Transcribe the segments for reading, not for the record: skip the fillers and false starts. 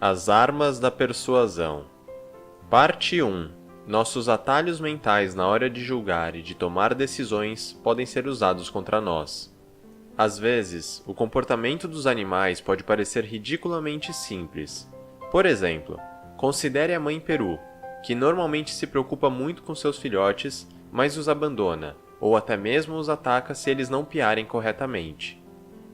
As armas da persuasão. Parte 1. Nossos atalhos mentais na hora de julgar e de tomar decisões podem ser usados contra nós. Às vezes, o comportamento dos animais pode parecer ridiculamente simples. Por exemplo, considere a mãe peru, que normalmente se preocupa muito com seus filhotes, mas os abandona, ou até mesmo os ataca se eles não piarem corretamente.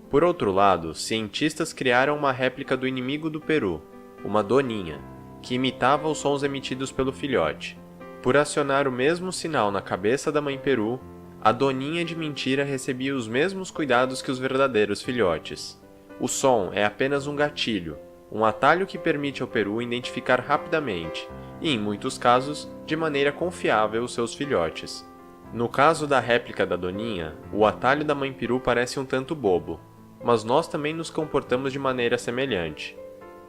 Por outro lado, cientistas criaram uma réplica do inimigo do peru, uma doninha, que imitava os sons emitidos pelo filhote. Por acionar o mesmo sinal na cabeça da mãe peru, a doninha de mentira recebia os mesmos cuidados que os verdadeiros filhotes. O som é apenas um gatilho, um atalho que permite ao peru identificar rapidamente, e em muitos casos, de maneira confiável os seus filhotes. No caso da réplica da doninha, o atalho da mãe peru parece um tanto bobo, mas nós também nos comportamos de maneira semelhante.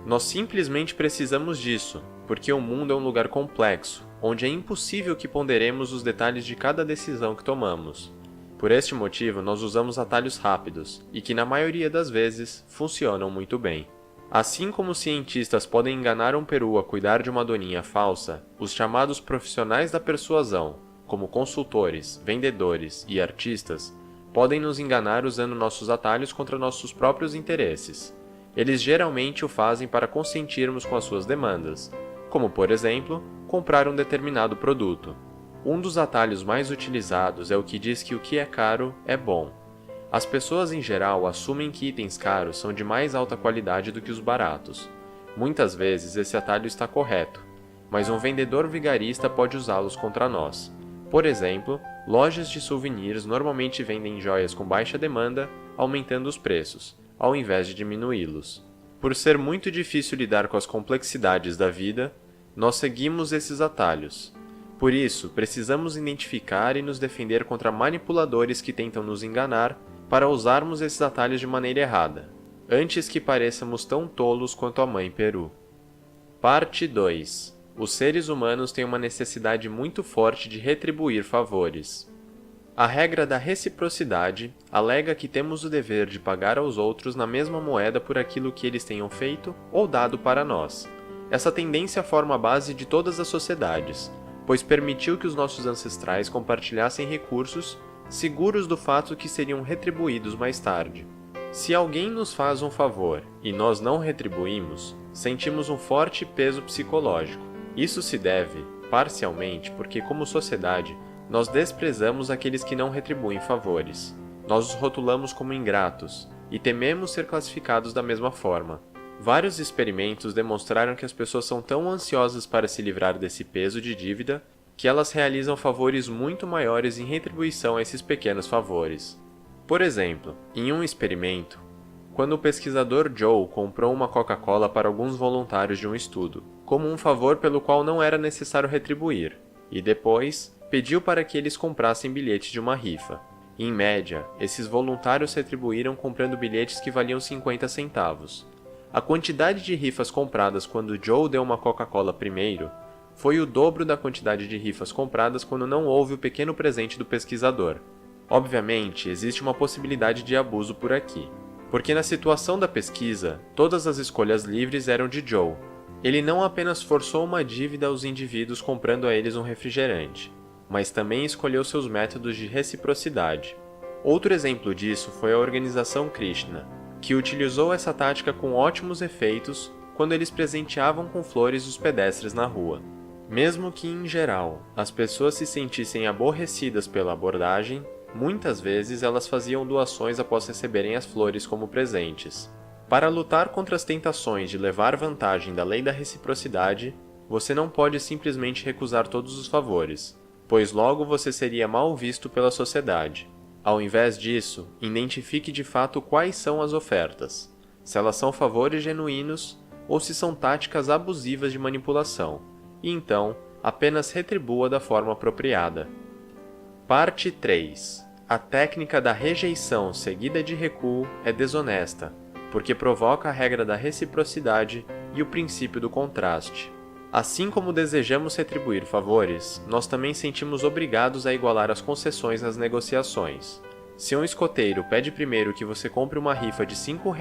Nós simplesmente precisamos disso, porque o mundo é um lugar complexo, onde é impossível que ponderemos os detalhes de cada decisão que tomamos. Por este motivo, nós usamos atalhos rápidos, e que na maioria das vezes, funcionam muito bem. Assim como os cientistas podem enganar um peru a cuidar de uma doninha falsa, os chamados profissionais da persuasão, como consultores, vendedores e artistas, podem nos enganar usando nossos atalhos contra nossos próprios interesses. Eles geralmente o fazem para consentirmos com as suas demandas, como, por exemplo, comprar um determinado produto. Um dos atalhos mais utilizados é o que diz que o que é caro é bom. As pessoas em geral assumem que itens caros são de mais alta qualidade do que os baratos. Muitas vezes esse atalho está correto, mas um vendedor vigarista pode usá-los contra nós. Por exemplo, lojas de souvenirs normalmente vendem joias com baixa demanda, aumentando os preços, ao invés de diminuí-los. Por ser muito difícil lidar com as complexidades da vida, nós seguimos esses atalhos. Por isso, precisamos identificar e nos defender contra manipuladores que tentam nos enganar para usarmos esses atalhos de maneira errada, antes que pareçamos tão tolos quanto a mãe peru. Parte 2. Os seres humanos têm uma necessidade muito forte de retribuir favores. A regra da reciprocidade alega que temos o dever de pagar aos outros na mesma moeda por aquilo que eles tenham feito ou dado para nós. Essa tendência forma a base de todas as sociedades, pois permitiu que os nossos ancestrais compartilhassem recursos, seguros do fato que seriam retribuídos mais tarde. Se alguém nos faz um favor e nós não retribuímos, sentimos um forte peso psicológico. Isso se deve, parcialmente, porque como sociedade, nós desprezamos aqueles que não retribuem favores. Nós os rotulamos como ingratos e tememos ser classificados da mesma forma. Vários experimentos demonstraram que as pessoas são tão ansiosas para se livrar desse peso de dívida que elas realizam favores muito maiores em retribuição a esses pequenos favores. Por exemplo, em um experimento, quando o pesquisador Joe comprou uma Coca-Cola para alguns voluntários de um estudo, como um favor pelo qual não era necessário retribuir, e depois pediu para que eles comprassem bilhetes de uma rifa. Em média, esses voluntários retribuíram comprando bilhetes que valiam 50 centavos. A quantidade de rifas compradas quando Joe deu uma Coca-Cola primeiro foi o dobro da quantidade de rifas compradas quando não houve o pequeno presente do pesquisador. Obviamente, existe uma possibilidade de abuso por aqui, porque na situação da pesquisa, todas as escolhas livres eram de Joe. Ele não apenas forçou uma dívida aos indivíduos comprando a eles um refrigerante, mas também escolheu seus métodos de reciprocidade. Outro exemplo disso foi a organização Krishna, que utilizou essa tática com ótimos efeitos quando eles presenteavam com flores os pedestres na rua. Mesmo que, em geral, as pessoas se sentissem aborrecidas pela abordagem, muitas vezes elas faziam doações após receberem as flores como presentes. Para lutar contra as tentações de levar vantagem da lei da reciprocidade, você não pode simplesmente recusar todos os favores, pois logo você seria mal visto pela sociedade. Ao invés disso, identifique de fato quais são as ofertas, se elas são favores genuínos ou se são táticas abusivas de manipulação, e então apenas retribua da forma apropriada. Parte 3. A técnica da rejeição seguida de recuo é desonesta, porque provoca a regra da reciprocidade e o princípio do contraste. Assim como desejamos retribuir favores, nós também sentimos obrigados a igualar as concessões nas negociações. Se um escoteiro pede primeiro que você compre uma rifa de R$ 5,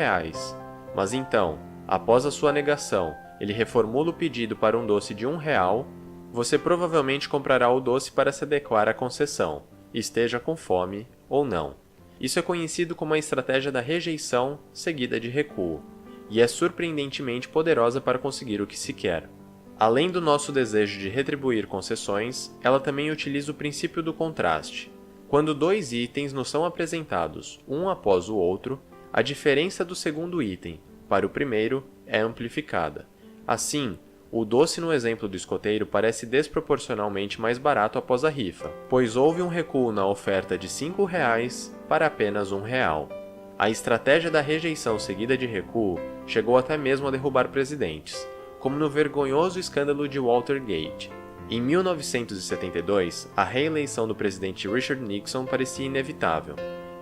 mas então, após a sua negação, ele reformula o pedido para um doce de R$1, você provavelmente comprará o doce para se adequar à concessão, esteja com fome ou não. Isso é conhecido como a estratégia da rejeição seguida de recuo, e é surpreendentemente poderosa para conseguir o que se quer. Além do nosso desejo de retribuir concessões, ela também utiliza o princípio do contraste. Quando dois itens nos são apresentados um após o outro, a diferença do segundo item para o primeiro é amplificada. Assim, o doce no exemplo do escoteiro parece desproporcionalmente mais barato após a rifa, pois houve um recuo na oferta de R$5 para apenas R$1. A estratégia da rejeição seguida de recuo chegou até mesmo a derrubar presidentes, como no vergonhoso escândalo de Watergate. Em 1972, a reeleição do presidente Richard Nixon parecia inevitável,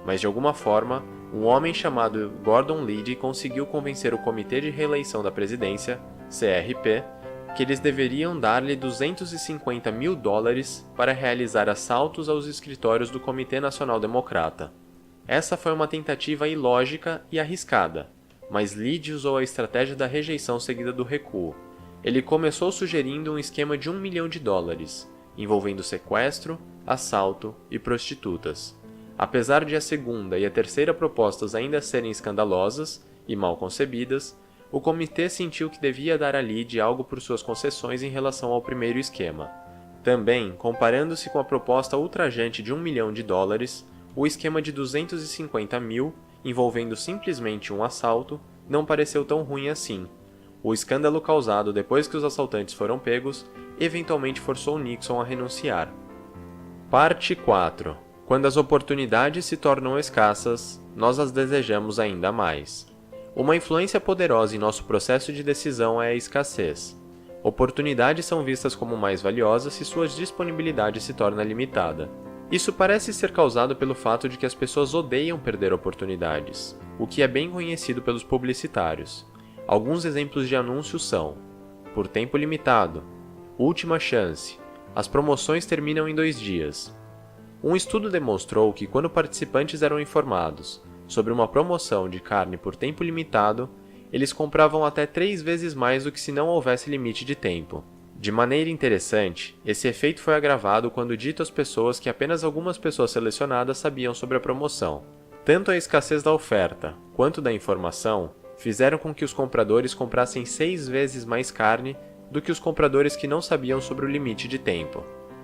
mas de alguma forma, um homem chamado Gordon Liddy conseguiu convencer o Comitê de Reeleição da Presidência, CRP, que eles deveriam dar-lhe $250 mil para realizar assaltos aos escritórios do Comitê Nacional Democrata. Essa foi uma tentativa ilógica e arriscada, mas Liddy usou a estratégia da rejeição seguida do recuo. Ele começou sugerindo um esquema de $1 milhão, envolvendo sequestro, assalto e prostitutas. Apesar de a segunda e a terceira propostas ainda serem escandalosas e mal concebidas, o comitê sentiu que devia dar a Liddy algo por suas concessões em relação ao primeiro esquema. Também, comparando-se com a proposta ultrajante de $1 milhão, o esquema de 250 mil, envolvendo simplesmente um assalto, não pareceu tão ruim assim. O escândalo causado depois que os assaltantes foram pegos eventualmente forçou Nixon a renunciar. Parte 4. Quando as oportunidades se tornam escassas, nós as desejamos ainda mais. Uma influência poderosa em nosso processo de decisão é a escassez. Oportunidades são vistas como mais valiosas se sua disponibilidade se torna limitada. Isso parece ser causado pelo fato de que as pessoas odeiam perder oportunidades, o que é bem conhecido pelos publicitários. Alguns exemplos de anúncios são: por tempo limitado, última chance, as promoções terminam em 2 dias. Um estudo demonstrou que quando participantes eram informados sobre uma promoção de carne por tempo limitado, eles compravam até 3 vezes mais do que se não houvesse limite de tempo. De maneira interessante, esse efeito foi agravado quando dito às pessoas que apenas algumas pessoas selecionadas sabiam sobre a promoção. Tanto a escassez da oferta quanto da informação fizeram com que os compradores comprassem 6 vezes mais carne do que os compradores que não sabiam sobre o limite de tempo.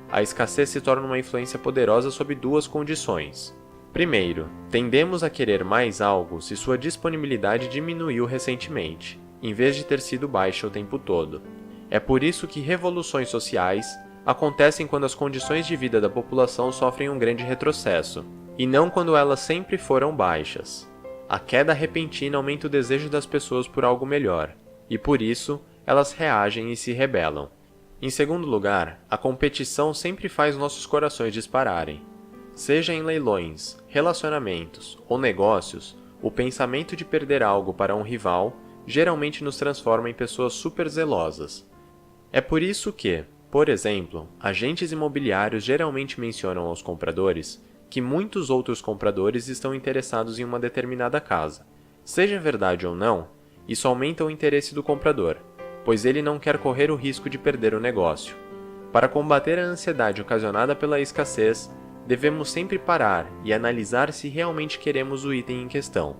A escassez se torna uma influência poderosa sob 2 condições. Primeiro, tendemos a querer mais algo se sua disponibilidade diminuiu recentemente, em vez de ter sido baixa o tempo todo. É por isso que revoluções sociais acontecem quando as condições de vida da população sofrem um grande retrocesso, e não quando elas sempre foram baixas. A queda repentina aumenta o desejo das pessoas por algo melhor, e por isso, elas reagem e se rebelam. Em segundo lugar, a competição sempre faz nossos corações dispararem. Seja em leilões, relacionamentos ou negócios, o pensamento de perder algo para um rival geralmente nos transforma em pessoas super zelosas. É por isso que, por exemplo, agentes imobiliários geralmente mencionam aos compradores que muitos outros compradores estão interessados em uma determinada casa. Seja verdade ou não, isso aumenta o interesse do comprador, pois ele não quer correr o risco de perder o negócio. Para combater a ansiedade ocasionada pela escassez, devemos sempre parar e analisar se realmente queremos o item em questão,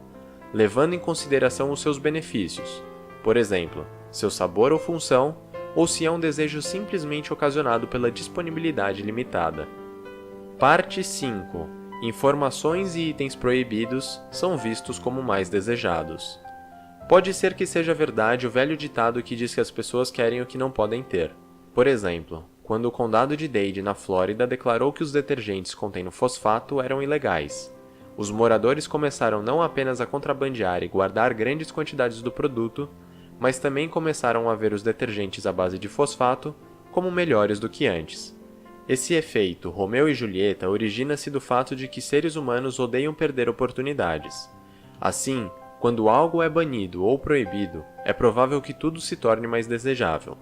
levando em consideração os seus benefícios, por exemplo, seu sabor ou função, ou se é um desejo simplesmente ocasionado pela disponibilidade limitada. Parte 5. Informações e itens proibidos são vistos como mais desejados. Pode ser que seja verdade o velho ditado que diz que as pessoas querem o que não podem ter. Por exemplo, quando o condado de Dade, na Flórida, declarou que os detergentes contendo fosfato eram ilegais, os moradores começaram não apenas a contrabandear e guardar grandes quantidades do produto, mas também começaram a ver os detergentes à base de fosfato como melhores do que antes. Esse efeito, Romeu e Julieta, origina-se do fato de que seres humanos odeiam perder oportunidades. Assim, quando algo é banido ou proibido, é provável que tudo se torne mais desejável.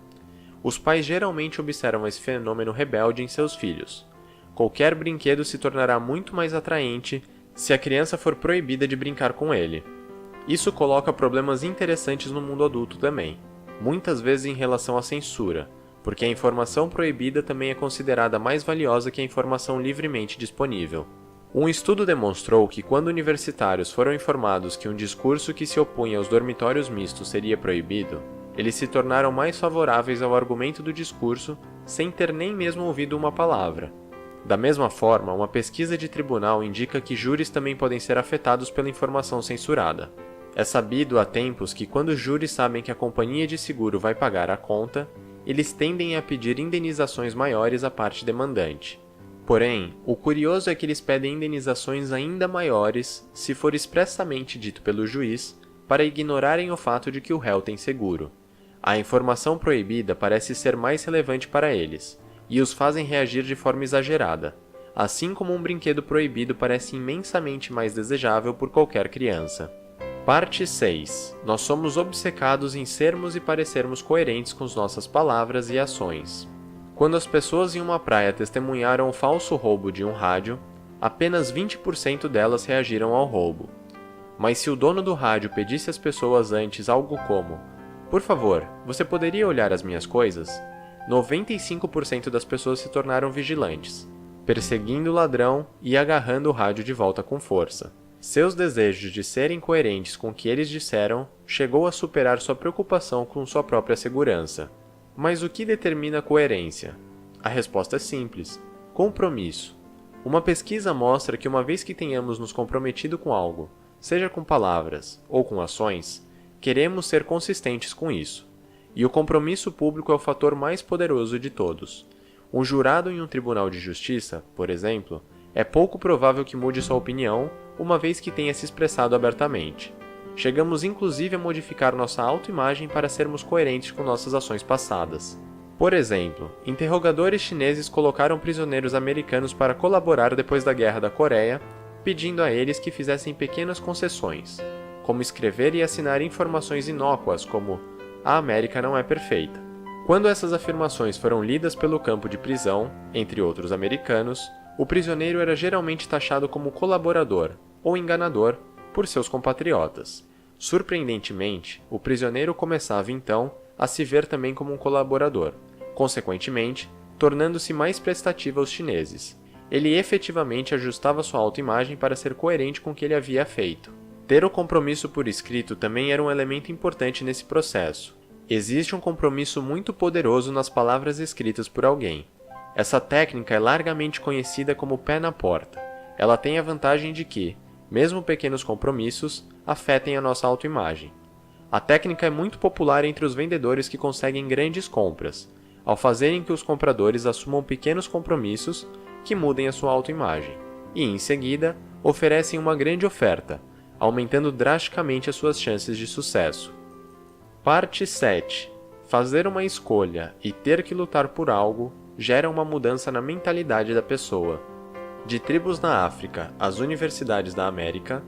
Os pais geralmente observam esse fenômeno rebelde em seus filhos. Qualquer brinquedo se tornará muito mais atraente se a criança for proibida de brincar com ele. Isso coloca problemas interessantes no mundo adulto também. muitas vezes em relação à censura, porque a informação proibida também é considerada mais valiosa que a informação livremente disponível. Um estudo demonstrou que quando universitários foram informados que um discurso que se opunha aos dormitórios mistos seria proibido, eles se tornaram mais favoráveis ao argumento do discurso sem ter nem mesmo ouvido uma palavra. Da mesma forma, uma pesquisa de tribunal indica que júris também podem ser afetados pela informação censurada. É sabido há tempos que quando os júris sabem que a companhia de seguro vai pagar a conta, eles tendem a pedir indenizações maiores à parte demandante. Porém, o curioso é que eles pedem indenizações ainda maiores se for expressamente dito pelo juiz para ignorarem o fato de que o réu tem seguro. A informação proibida parece ser mais relevante para eles, e os fazem reagir de forma exagerada, assim como um brinquedo proibido parece imensamente mais desejável por qualquer criança. Parte 6. Nós somos obcecados em sermos e parecermos coerentes com nossas palavras e ações. Quando as pessoas em uma praia testemunharam o falso roubo de um rádio, apenas 20% delas reagiram ao roubo. Mas se o dono do rádio pedisse às pessoas antes algo como: "Por favor, você poderia olhar as minhas coisas?", 95% das pessoas se tornaram vigilantes, perseguindo o ladrão e agarrando o rádio de volta com força. Seus desejos de serem coerentes com o que eles disseram chegou a superar sua preocupação com sua própria segurança. Mas o que determina a coerência? A resposta é simples: compromisso. Uma pesquisa mostra que uma vez que tenhamos nos comprometido com algo, seja com palavras ou com ações, queremos ser consistentes com isso. E o compromisso público é o fator mais poderoso de todos. Um jurado em um tribunal de justiça, por exemplo, é pouco provável que mude sua opinião, uma vez que tenha se expressado abertamente. Chegamos inclusive a modificar nossa autoimagem para sermos coerentes com nossas ações passadas. Por exemplo, interrogadores chineses colocaram prisioneiros americanos para colaborar depois da Guerra da Coreia, pedindo a eles que fizessem pequenas concessões, como escrever e assinar informações inócuas como "A América não é perfeita". Quando essas afirmações foram lidas pelo campo de prisão, entre outros americanos, o prisioneiro era geralmente taxado como colaborador ou enganador por seus compatriotas. Surpreendentemente, o prisioneiro começava então a se ver também como um colaborador, consequentemente, tornando-se mais prestativo aos chineses. Ele efetivamente ajustava sua autoimagem para ser coerente com o que ele havia feito. Ter o compromisso por escrito também era um elemento importante nesse processo. Existe um compromisso muito poderoso nas palavras escritas por alguém. Essa técnica é largamente conhecida como pé na porta. Ela tem a vantagem de que, mesmo pequenos compromissos, afetem a nossa autoimagem. A técnica é muito popular entre os vendedores que conseguem grandes compras, ao fazerem que os compradores assumam pequenos compromissos que mudem a sua autoimagem, e, em seguida, oferecem uma grande oferta, aumentando drasticamente as suas chances de sucesso. Parte 7. Fazer uma escolha e ter que lutar por algo gera uma mudança na mentalidade da pessoa. De tribos na África às universidades da América,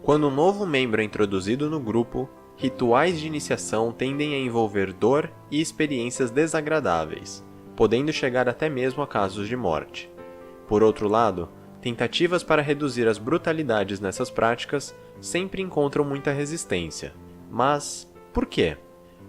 quando um novo membro é introduzido no grupo, rituais de iniciação tendem a envolver dor e experiências desagradáveis, podendo chegar até mesmo a casos de morte. Por outro lado, tentativas para reduzir as brutalidades nessas práticas sempre encontram muita resistência. Mas, por quê?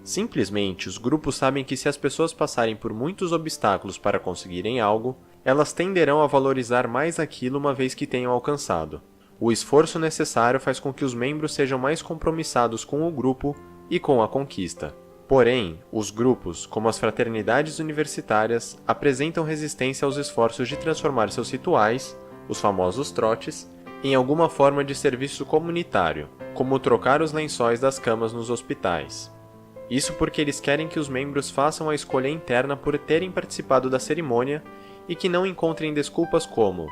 Simplesmente, os grupos sabem que se as pessoas passarem por muitos obstáculos para conseguirem algo, elas tenderão a valorizar mais aquilo uma vez que tenham alcançado. O esforço necessário faz com que os membros sejam mais compromissados com o grupo e com a conquista. Porém, os grupos, como as fraternidades universitárias, apresentam resistência aos esforços de transformar seus rituais, os famosos trotes, em alguma forma de serviço comunitário, como trocar os lençóis das camas nos hospitais. Isso porque eles querem que os membros façam a escolha interna por terem participado da cerimônia e que não encontrem desculpas como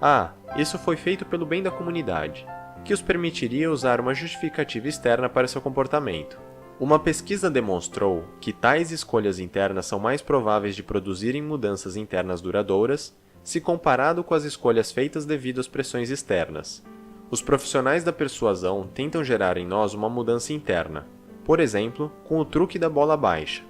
"Ah, isso foi feito pelo bem da comunidade", que os permitiria usar uma justificativa externa para seu comportamento. Uma pesquisa demonstrou que tais escolhas internas são mais prováveis de produzirem mudanças internas duradouras, se comparado com as escolhas feitas devido às pressões externas. Os profissionais da persuasão tentam gerar em nós uma mudança interna, por exemplo, com o truque da bola baixa.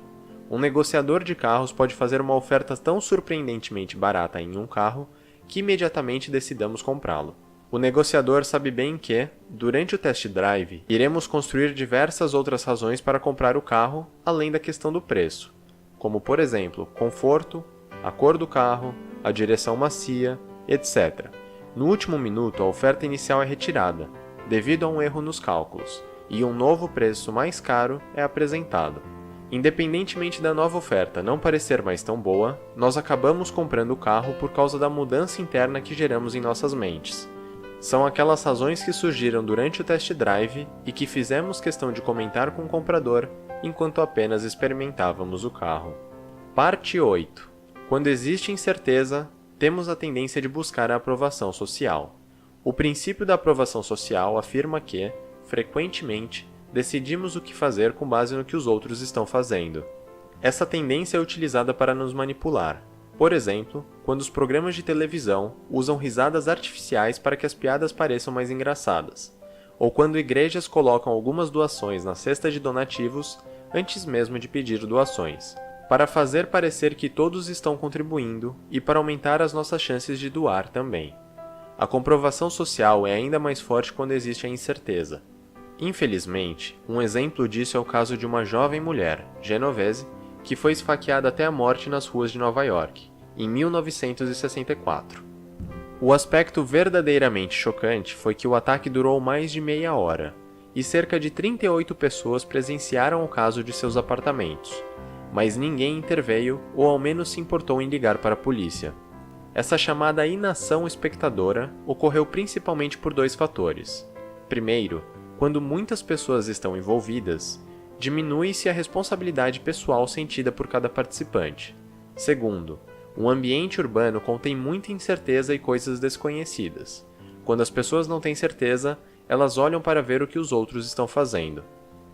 Um negociador de carros pode fazer uma oferta tão surpreendentemente barata em um carro que imediatamente decidamos comprá-lo. O negociador sabe bem que, durante o test drive, iremos construir diversas outras razões para comprar o carro, além da questão do preço, como por exemplo, conforto, a cor do carro, a direção macia, etc. No último minuto, a oferta inicial é retirada, devido a um erro nos cálculos, e um novo preço mais caro é apresentado. Independentemente da nova oferta não parecer mais tão boa, nós acabamos comprando o carro por causa da mudança interna que geramos em nossas mentes. São aquelas razões que surgiram durante o test drive e que fizemos questão de comentar com o comprador enquanto apenas experimentávamos o carro. Parte 8. Quando existe incerteza, temos a tendência de buscar a aprovação social. O princípio da aprovação social afirma que, frequentemente, decidimos o que fazer com base no que os outros estão fazendo. Essa tendência é utilizada para nos manipular. Por exemplo, quando os programas de televisão usam risadas artificiais para que as piadas pareçam mais engraçadas, ou quando igrejas colocam algumas doações na cesta de donativos antes mesmo de pedir doações, para fazer parecer que todos estão contribuindo e para aumentar as nossas chances de doar também. A comprovação social é ainda mais forte quando existe a incerteza. Infelizmente, um exemplo disso é o caso de uma jovem mulher, Genovese, que foi esfaqueada até a morte nas ruas de Nova York, em 1964. O aspecto verdadeiramente chocante foi que o ataque durou mais de meia hora, e cerca de 38 pessoas presenciaram o caso de seus apartamentos, mas ninguém interveio ou ao menos se importou em ligar para a polícia. Essa chamada inação espectadora ocorreu principalmente por dois fatores. Primeiro, quando muitas pessoas estão envolvidas, diminui-se a responsabilidade pessoal sentida por cada participante. Segundo, o ambiente urbano contém muita incerteza e coisas desconhecidas. Quando as pessoas não têm certeza, elas olham para ver o que os outros estão fazendo.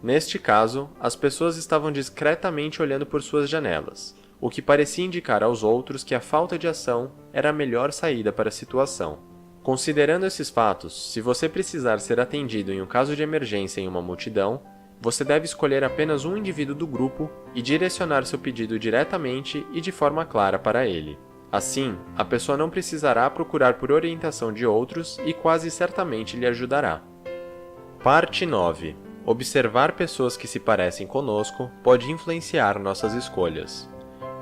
Neste caso, as pessoas estavam discretamente olhando por suas janelas, o que parecia indicar aos outros que a falta de ação era a melhor saída para a situação. Considerando esses fatos, se você precisar ser atendido em um caso de emergência em uma multidão, você deve escolher apenas um indivíduo do grupo e direcionar seu pedido diretamente e de forma clara para ele. Assim, a pessoa não precisará procurar por orientação de outros e quase certamente lhe ajudará. Parte 9. Observar pessoas que se parecem conosco pode influenciar nossas escolhas.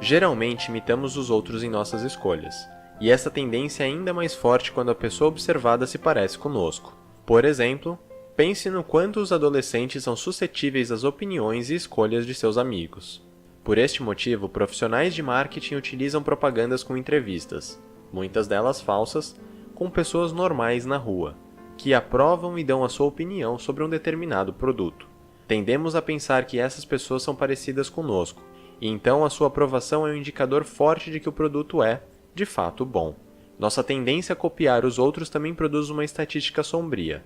Geralmente imitamos os outros em nossas escolhas, e essa tendência é ainda mais forte quando a pessoa observada se parece conosco. Por exemplo, pense no quanto os adolescentes são suscetíveis às opiniões e escolhas de seus amigos. Por este motivo, profissionais de marketing utilizam propagandas com entrevistas, muitas delas falsas, com pessoas normais na rua, que aprovam e dão a sua opinião sobre um determinado produto. Tendemos a pensar que essas pessoas são parecidas conosco, e então a sua aprovação é um indicador forte de que o produto é, de fato, bom. Nossa tendência a copiar os outros também produz uma estatística sombria.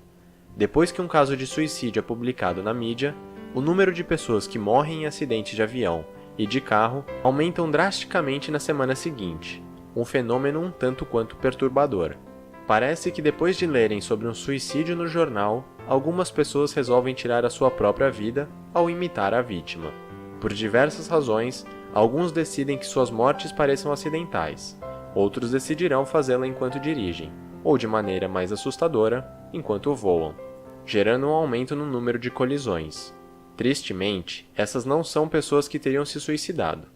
Depois que um caso de suicídio é publicado na mídia, o número de pessoas que morrem em acidentes de avião e de carro aumentam drasticamente na semana seguinte, um fenômeno um tanto quanto perturbador. Parece que depois de lerem sobre um suicídio no jornal, algumas pessoas resolvem tirar a sua própria vida ao imitar a vítima. Por diversas razões, alguns decidem que suas mortes pareçam acidentais, outros decidirão fazê-la enquanto dirigem, ou de maneira mais assustadora, enquanto voam, gerando um aumento no número de colisões. Tristemente, essas não são pessoas que teriam se suicidado.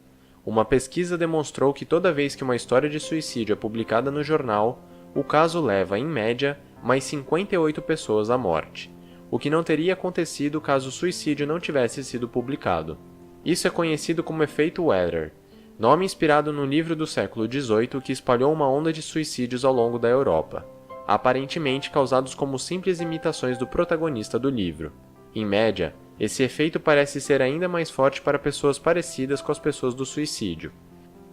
Uma pesquisa demonstrou que toda vez que uma história de suicídio é publicada no jornal, o caso leva, em média, mais 58 pessoas à morte, o que não teria acontecido caso o suicídio não tivesse sido publicado. Isso é conhecido como efeito Weller, nome inspirado no livro do século XVIII que espalhou uma onda de suicídios ao longo da Europa, aparentemente causados como simples imitações do protagonista do livro. Em média, esse efeito parece ser ainda mais forte para pessoas parecidas com as pessoas do suicídio.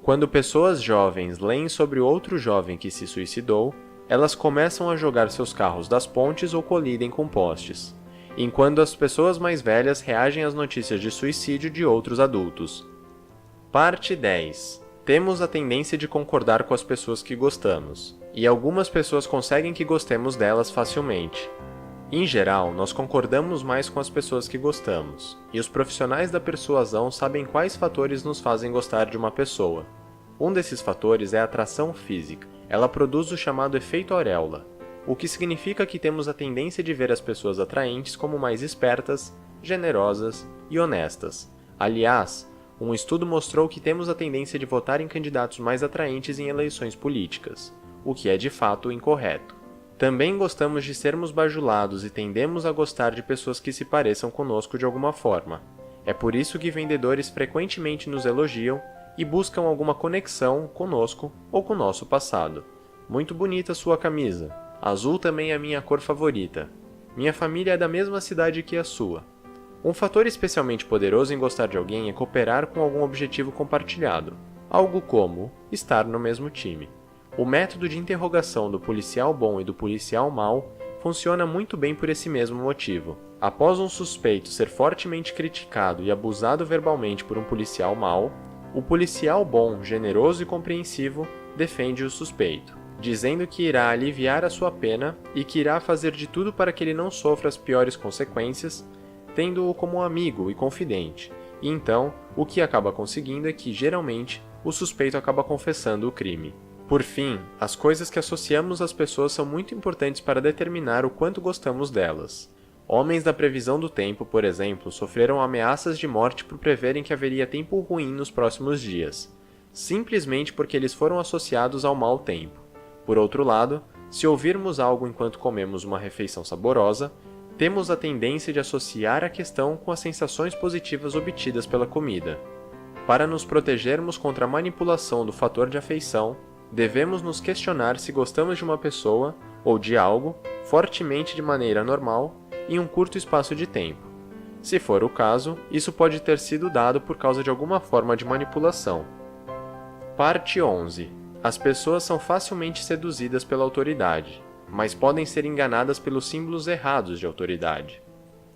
Quando pessoas jovens leem sobre outro jovem que se suicidou, elas começam a jogar seus carros das pontes ou colidem com postes, enquanto as pessoas mais velhas reagem às notícias de suicídio de outros adultos. Parte 10. Temos a tendência de concordar com as pessoas que gostamos, e algumas pessoas conseguem que gostemos delas facilmente. Em geral, nós concordamos mais com as pessoas que gostamos, e os profissionais da persuasão sabem quais fatores nos fazem gostar de uma pessoa. Um desses fatores é a atração física. Ela produz o chamado efeito auréola. o que significa que temos a tendência de ver as pessoas atraentes como mais espertas, generosas e honestas. Aliás, um estudo mostrou que temos a tendência de votar em candidatos mais atraentes em eleições políticas, o que é de fato incorreto. Também gostamos de sermos bajulados e tendemos a gostar de pessoas que se pareçam conosco de alguma forma. É por isso que vendedores frequentemente nos elogiam e buscam alguma conexão conosco ou com o nosso passado. Muito bonita sua camisa. Azul também é a minha cor favorita. Minha família é da mesma cidade que a sua. Um fator especialmente poderoso em gostar de alguém é cooperar com algum objetivo compartilhado, algo como estar no mesmo time. O método de interrogação do policial bom e do policial mau funciona muito bem por esse mesmo motivo. Após um suspeito ser fortemente criticado e abusado verbalmente por um policial mau, o policial bom, generoso e compreensivo defende o suspeito, dizendo que irá aliviar a sua pena e que irá fazer de tudo para que ele não sofra as piores consequências, tendo-o como amigo e confidente. E então, o que acaba conseguindo é que, geralmente, o suspeito acaba confessando o crime. Por fim, as coisas que associamos às pessoas são muito importantes para determinar o quanto gostamos delas. Homens da previsão do tempo, por exemplo, sofreram ameaças de morte por preverem que haveria tempo ruim nos próximos dias, simplesmente porque eles foram associados ao mau tempo. Por outro lado, se ouvirmos algo enquanto comemos uma refeição saborosa, temos a tendência de associar a questão com as sensações positivas obtidas pela comida. Para nos protegermos contra a manipulação do fator de afeição, devemos nos questionar se gostamos de uma pessoa ou de algo fortemente de maneira normal em um curto espaço de tempo. Se for o caso, isso pode ter sido dado por causa de alguma forma de manipulação. Parte 11. As pessoas são facilmente seduzidas pela autoridade, mas podem ser enganadas pelos símbolos errados de autoridade.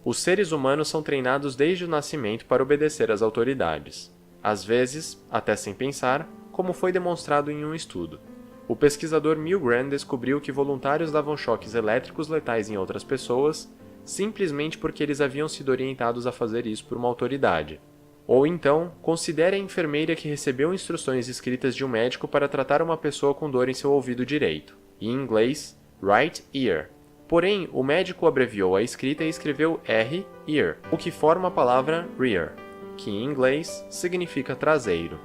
Os seres humanos são treinados desde o nascimento para obedecer às autoridades, às vezes, até sem pensar, como foi demonstrado em um estudo. O pesquisador Milgram descobriu que voluntários davam choques elétricos letais em outras pessoas simplesmente porque eles haviam sido orientados a fazer isso por uma autoridade. Ou então, considere a enfermeira que recebeu instruções escritas de um médico para tratar uma pessoa com dor em seu ouvido direito, em inglês, right ear. Porém, o médico abreviou a escrita e escreveu R, ear, o que forma a palavra rear, que em inglês significa traseiro.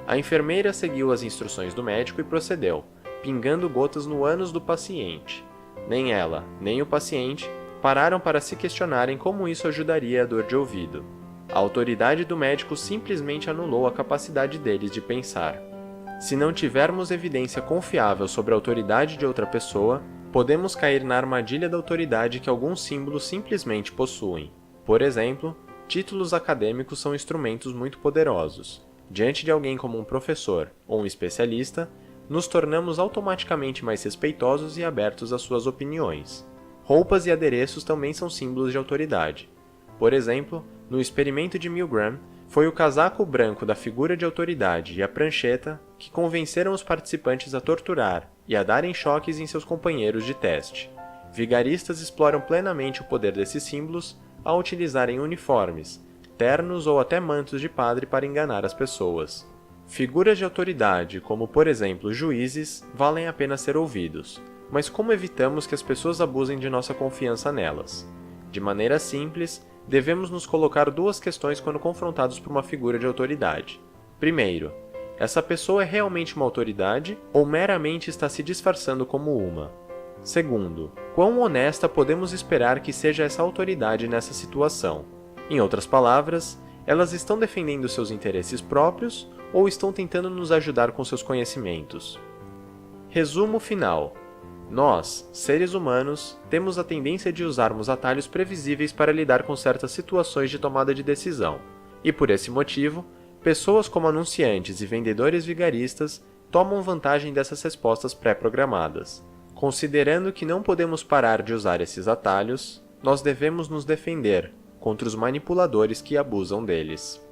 A enfermeira seguiu as instruções do médico e procedeu, pingando gotas no ânus do paciente. Nem ela, nem o paciente pararam para se questionarem como isso ajudaria a dor de ouvido. A autoridade do médico simplesmente anulou a capacidade deles de pensar. Se não tivermos evidência confiável sobre a autoridade de outra pessoa, podemos cair na armadilha da autoridade que alguns símbolos simplesmente possuem. Por exemplo, títulos acadêmicos são instrumentos muito poderosos. Diante de alguém como um professor ou um especialista, nos tornamos automaticamente mais respeitosos e abertos às suas opiniões. Roupas e adereços também são símbolos de autoridade. Por exemplo, no experimento de Milgram, foi o casaco branco da figura de autoridade e a prancheta que convenceram os participantes a torturar e a darem choques em seus companheiros de teste. Vigaristas exploram plenamente o poder desses símbolos ao utilizarem uniformes, ternos ou até mantos de padre para enganar as pessoas. Figuras de autoridade, como por exemplo juízes, valem a pena ser ouvidos, mas como evitamos que as pessoas abusem de nossa confiança nelas? De maneira simples, devemos nos colocar duas questões quando confrontados por uma figura de autoridade. Primeiro, essa pessoa é realmente uma autoridade ou meramente está se disfarçando como uma? Segundo, quão honesta podemos esperar que seja essa autoridade nessa situação? Em outras palavras, elas estão defendendo seus interesses próprios ou estão tentando nos ajudar com seus conhecimentos? Resumo final. Nós, seres humanos, temos a tendência de usarmos atalhos previsíveis para lidar com certas situações de tomada de decisão, e por esse motivo, pessoas como anunciantes e vendedores vigaristas tomam vantagem dessas respostas pré-programadas. Considerando que não podemos parar de usar esses atalhos, nós devemos nos defender contra os manipuladores que abusam deles.